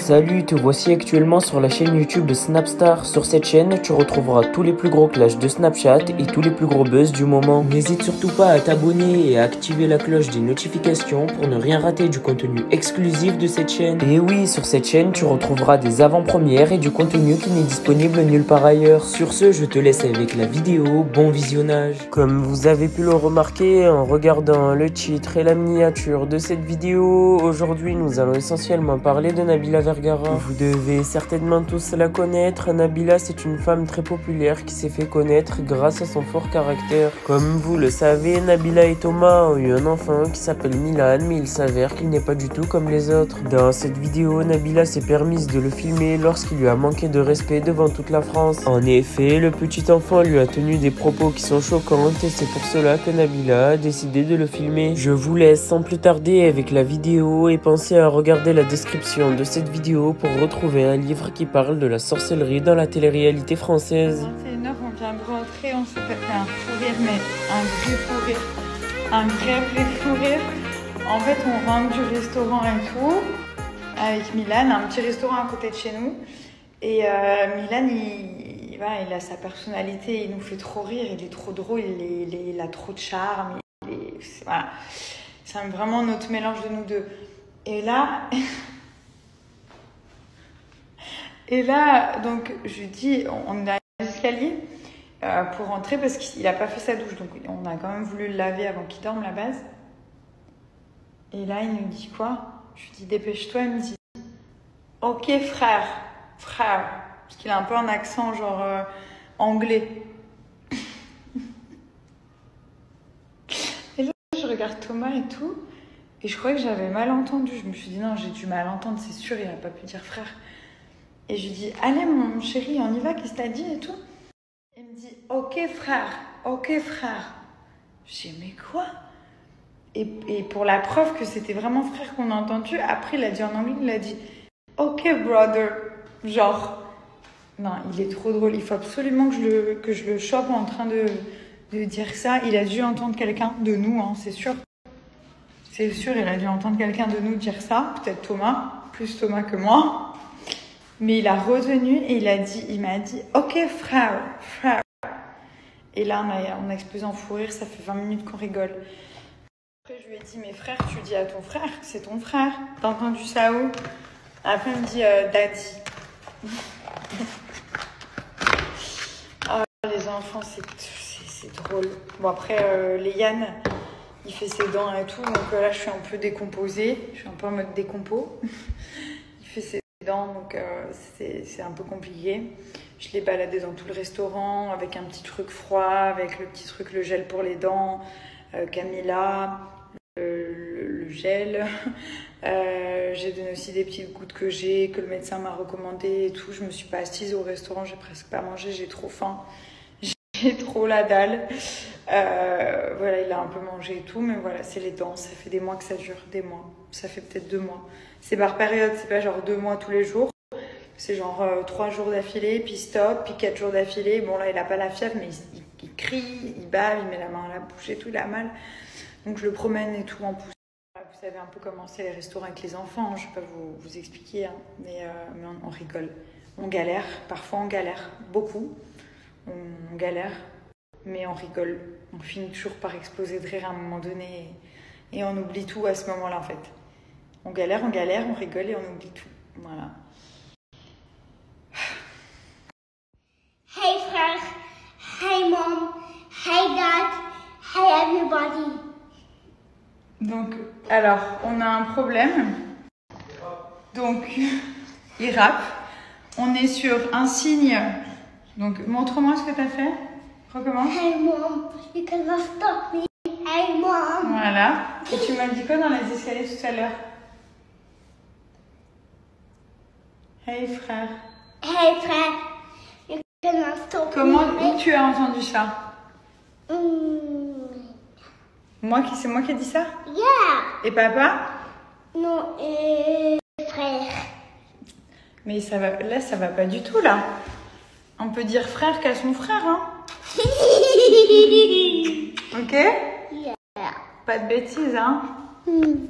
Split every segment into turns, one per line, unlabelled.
Salut, te voici actuellement sur la chaîne YouTube de Snapstar. Sur cette chaîne, tu retrouveras tous les plus gros clashs de Snapchat et tous les plus gros buzz du moment. N'hésite surtout pas à t'abonner et à activer la cloche des notifications pour ne rien rater du contenu exclusif de cette chaîne. Et oui, sur cette chaîne, tu retrouveras des avant-premières et du contenu qui n'est disponible nulle part ailleurs. Sur ce, je te laisse avec la vidéo. Bon visionnage. Comme vous avez pu le remarquer en regardant le titre et la miniature de cette vidéo, aujourd'hui nous allons essentiellement parler de Nabila Vergara. Vous devez certainement tous la connaître. Nabila, c'est une femme très populaire qui s'est fait connaître grâce à son fort caractère. Comme vous le savez, Nabila et Thomas ont eu un enfant qui s'appelle Milan, mais il s'avère qu'il n'est pas du tout comme les autres. Dans cette vidéo, Nabila s'est permise de le filmer lorsqu'il lui a manqué de respect devant toute la France. En effet, le petit enfant lui a tenu des propos qui sont choquants et c'est pour cela que Nabila a décidé de le filmer. Je vous laisse sans plus tarder avec la vidéo et pensez à regarder la description de cette vidéo pour retrouver un livre qui parle de la sorcellerie dans la télé-réalité française.
21h, on vient de rentrer, on s'est fait un fou rire, mais un vrai fou rire. Un vrai fou rire. En fait, on rentre du restaurant et tout, avec Milan, un petit restaurant à côté de chez nous. Et Milan, il a sa personnalité, il nous fait trop rire, il est trop drôle, il a trop de charme. Voilà. C'est vraiment notre mélange de nous deux. Et là, donc je lui dis, on est à l'escalier pour rentrer parce qu'il n'a pas fait sa douche. Donc on a quand même voulu le laver avant qu'il dorme la base. Et là, il nous dit quoi? Je lui dis, dépêche-toi. Il me dit, ok frère. Parce qu'il a un peu un accent genre anglais. Et là, je regarde Thomas et tout. Et je croyais que j'avais mal entendu. Je me suis dit, non, j'ai dû mal entendre, c'est sûr, il n'a pas pu dire frère. Et je lui dis, allez mon chéri, on y va, qu'est-ce que t'as dit et tout? Il me dit, ok frère. Je dis, mais quoi? Et pour la preuve que c'était vraiment frère qu'on a entendu, après il a dit en anglais, il a dit, ok brother. Genre, non, il est trop drôle, il faut absolument que je le chope en train de dire ça. Il a dû entendre quelqu'un de nous, hein, c'est sûr. C'est sûr, il a dû entendre quelqu'un de nous dire ça, peut-être Thomas, plus Thomas que moi. Mais il a retenu et il m'a dit, ok frère. Et là, on a explosé en fou rire, ça fait 20 minutes qu'on rigole. Après, je lui ai dit, mais frère, tu dis à ton frère que c'est ton frère. T'as entendu ça où? Après, il me dit, daddy. Ah, les enfants, c'est drôle. Bon, après, Léane, il fait ses dents et tout, donc là je suis un peu décomposée, je suis un peu en mode décompo. Il fait ses dents, donc c'est un peu compliqué. Je l'ai baladé dans tout le restaurant avec un petit truc froid, avec le petit truc, le gel pour les dents, Camilla, le gel. J'ai donné aussi des petites gouttes que le médecin m'a recommandé et tout. Je me suis pas assise au restaurant, j'ai presque pas mangé, j'ai trop faim. J'ai trop la dalle. Voilà, il a un peu mangé et tout, mais voilà, c'est les dents. Ça fait des mois que ça dure, des mois. Ça fait peut-être 2 mois. C'est par période, c'est pas genre 2 mois tous les jours. C'est genre 3 jours d'affilée, puis stop, puis 4 jours d'affilée. Bon, là, il a pas la fièvre, mais il crie, il bave, il met la main à la bouche et tout, il a mal. Donc, je le promène et tout en poussée. Vous savez un peu comment c'est les restaurants avec les enfants. Je vais pas vous expliquer, hein, mais on rigole. On galère, parfois on galère, beaucoup. On galère, mais on rigole. On finit toujours par exploser de rire à un moment donné et on oublie tout à ce moment-là en fait. On galère, on rigole et on oublie tout. Voilà.
Hey frère, hey mom, hey dad, hey everybody.
Donc, alors, on a un problème. Donc, il rappe. On est sur un signe. Donc, montre-moi ce que tu as fait. Recommence.
Hey mom, you cannot stop me. Hey mom.
Voilà. Et tu m'as dit quoi dans les escaliers tout à l'heure? Hey frère.
Hey frère, you cannot stop
Comment
me.
tu as entendu ça? C'est moi qui ai dit ça?
Yeah.
Et papa?
Non, et frère.
Mais ça va, là, ça va pas du tout, là. On peut dire frère qu'à son frère, hein. Ok?
Yeah.
Pas de bêtises, hein.
Mm.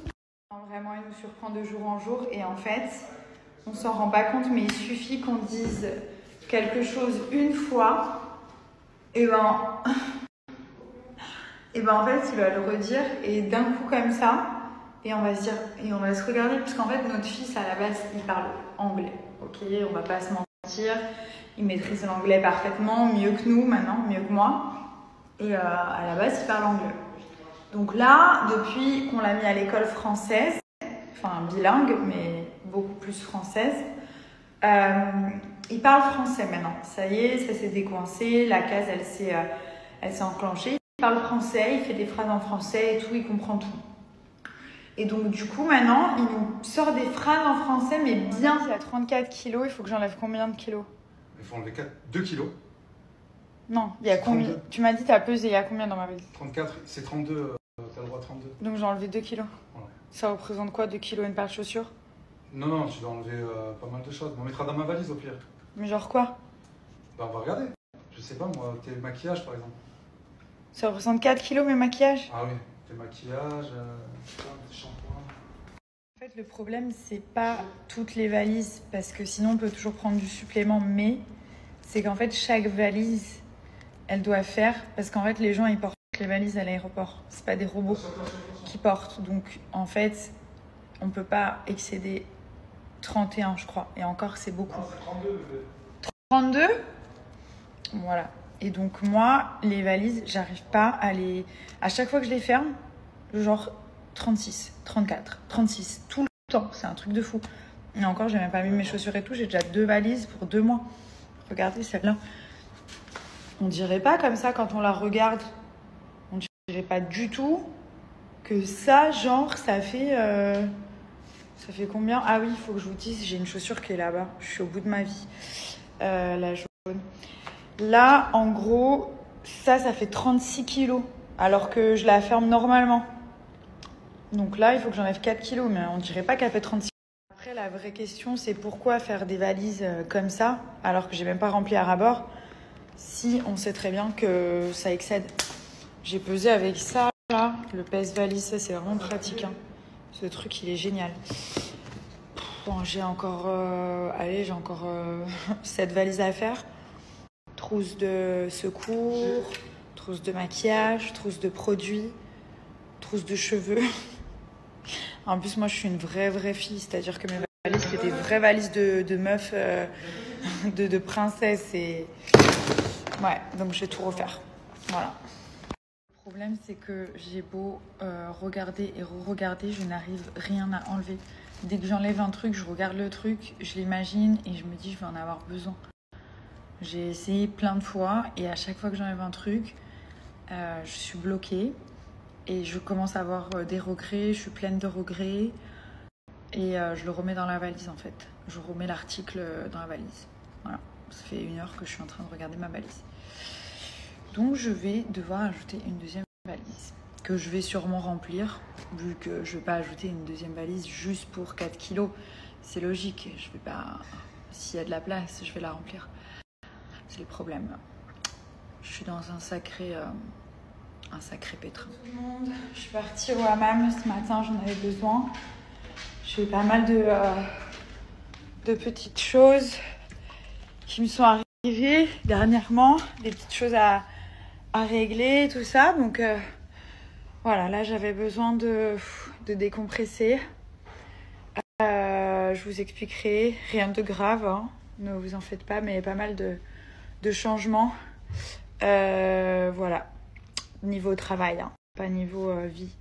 Vraiment, il nous surprend de jour en jour. Et en fait, On s'en rend pas compte, mais il suffit qu'on dise quelque chose une fois, et ben en fait, il va le redire, et d'un coup comme ça, et on va se dire, et on va se regarder, parce qu'en fait, notre fils, à la base, il parle anglais. Ok, on va pas se mentir, il maîtrise l'anglais parfaitement, mieux que nous maintenant, mieux que moi. Et à la base, il parle anglais. Donc là, depuis qu'on l'a mis à l'école française, enfin bilingue, mais beaucoup plus française, il parle français maintenant. Ça y est, ça s'est décoincé, la case, elle s'est enclenchée. Il parle français, il fait des phrases en français et tout, il comprend tout. Et donc du coup, maintenant, il nous sort des phrases en français, mais bien. Il a 34 kilos, il faut que j'enlève combien de kilos?
Il faut enlever 2 kilos.
Non, il y a combien?
32.
Tu m'as dit, t'as pesé, il y a combien dans ma valise?
34, c'est 32, t'as le droit à 32.
Donc j'ai enlevé 2 kilos.
Ouais.
Ça représente quoi, 2 kilos et une paire de chaussures?
Non, tu dois enlever pas mal de choses. On mettra dans ma valise au pire.
Mais genre quoi?
Bah, on va regarder. Je sais pas, moi, tes maquillages par exemple.
Ça représente 4 kilos mes maquillages?
Ah oui, tes maquillages, tes shampoings.
En fait, le problème, c'est pas toutes les valises, parce que sinon on peut toujours prendre du supplément, mais c'est qu'en fait, chaque valise, elle doit faire, parce qu'en fait, les gens, ils portent les valises à l'aéroport. C'est pas des robots qui portent. Donc, en fait, on peut pas excéder 31, je crois. Et encore, c'est beaucoup.
Non, c'est 32.
32? Voilà. Et donc, moi, les valises, j'arrive pas à les... À chaque fois que je les ferme, genre 36, 34, 36, tout le temps. C'est un truc de fou. Et encore, j'ai même pas mis mes chaussures et tout. J'ai déjà 2 valises pour 2 mois. Regardez celle-là. On dirait pas comme ça quand on la regarde. On dirait pas du tout que ça, genre, ça fait combien? Ah oui, il faut que je vous dise, j'ai une chaussure qui est là-bas. Je suis au bout de ma vie. La jaune. Là, en gros, ça fait 36 kilos. Alors que je la ferme normalement. Donc là, il faut que j'enlève 4 kilos. Mais on dirait pas qu'elle fait 36 kilos. Après, la vraie question, c'est pourquoi faire des valises comme ça, alors que j'ai même pas rempli à ras-bord, si on sait très bien que ça excède. J'ai pesé avec ça, là, le pèse-valise, ça c'est vraiment pratique. Hein. Ce truc, il est génial. Bon, j'ai encore 7 valises à faire. Trousse de secours, trousse de maquillage, trousse de produits, trousse de cheveux. En plus, moi, je suis une vraie fille, c'est-à-dire que mes valises, c'est des vraies valises de meufs, de princesse. Et... ouais, donc je vais tout refaire. Voilà. Le problème, c'est que j'ai beau regarder et re-regarder, je n'arrive rien à enlever. Dès que j'enlève un truc, je regarde le truc, je l'imagine et je me dis, je vais en avoir besoin. J'ai essayé plein de fois et à chaque fois que j'enlève un truc, je suis bloquée et je commence à avoir des regrets, je suis pleine de regrets et je le remets dans la valise en fait. Je remets l'article dans la valise. Voilà, ça fait 1 heure que je suis en train de regarder ma valise. Donc je vais devoir ajouter une deuxième valise que je vais sûrement remplir vu que je ne vais pas ajouter une deuxième valise juste pour 4 kilos. C'est logique, je vais pas... S'il y a de la place, je vais la remplir. C'est le problème. Je suis dans un sacré pétrin. Tout le monde, je suis partie au hammam ce matin, j'en avais besoin. J'ai eu pas mal de petites choses qui me sont arrivées dernièrement, des petites choses à régler, tout ça. Donc voilà, là j'avais besoin de décompresser. Je vous expliquerai, rien de grave, hein. Ne vous en faites pas, mais pas mal de changements. Voilà, niveau travail, hein. Pas niveau vie.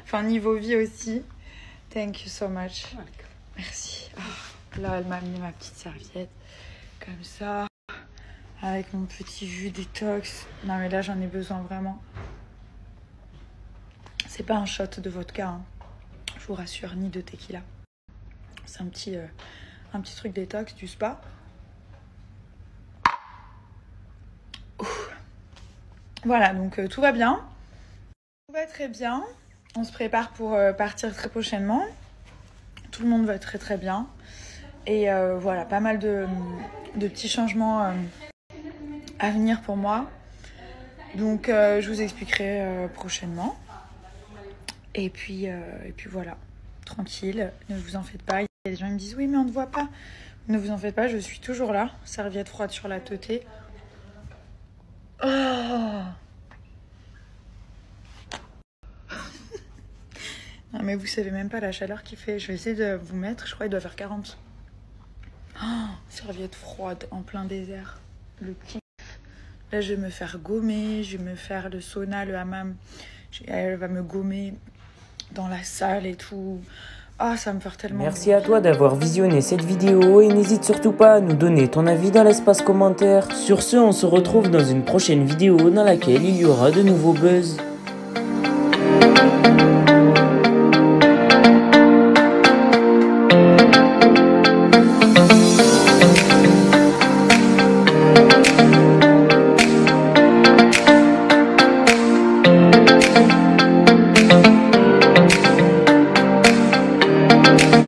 Enfin, niveau vie aussi. Thank you so much. Merci. Oh, là, elle m'a mis ma petite serviette, comme ça, avec mon petit jus détox. Non, mais là, j'en ai besoin vraiment. C'est pas un shot de vodka, hein. Je vous rassure, ni de tequila. C'est un petit truc détox du spa. Ouf. Voilà, donc tout va bien. Tout va très bien. On se prépare pour partir très prochainement. Tout le monde va très bien. Et voilà, pas mal de petits changements à venir pour moi. Donc je vous expliquerai prochainement. Et puis voilà, tranquille, ne vous en faites pas. Il y a des gens qui me disent oui mais on ne voit pas. Ne vous en faites pas, je suis toujours là. Serviette froide sur la teuté. Oh. Non mais vous savez même pas la chaleur qu'il fait. Je vais essayer de vous mettre, je crois qu'il doit faire 40. Oh, serviette froide en plein désert. Le kiff. Là je vais me faire gommer, je vais me faire le sauna, le hammam. Elle va me gommer dans la salle et tout. Ah, ça me fait tellement...
Merci à toi d'avoir visionné cette vidéo et n'hésite surtout pas à nous donner ton avis dans l'espace commentaire. Sur ce, on se retrouve dans une prochaine vidéo dans laquelle il y aura de nouveaux buzz.